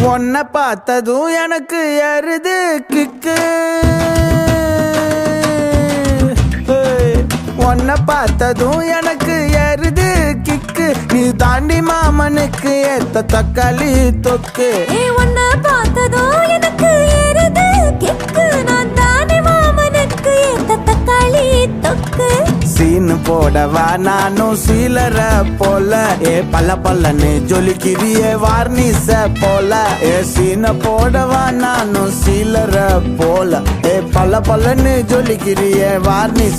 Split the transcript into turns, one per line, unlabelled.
உன்னை பார்த்ததும் எனக்கு ஏறுது கிக்கு. உன்னை பார்த்ததும் எனக்கு ஏறுது கிக்கு. நீ தாண்டி மாமனுக்கு ஏத்த தக்காளி தொக்கு.
உன்னை பார்த்ததும் எனக்கு ஏறுது கிக்கு. நான் தாண்டி மாமனுக்கு ஏத்த தக்காளி தொக்கு.
சீனு போடவா நானும் சீலர போல. பல்ல பல்லன்னு ஜொலிக்கிறியே வார்னிச போல. சீன போடவா நானும் சீலர போல. பல்ல பல்லன்னு ஜொலிக்கிறியே வார்னிஸ்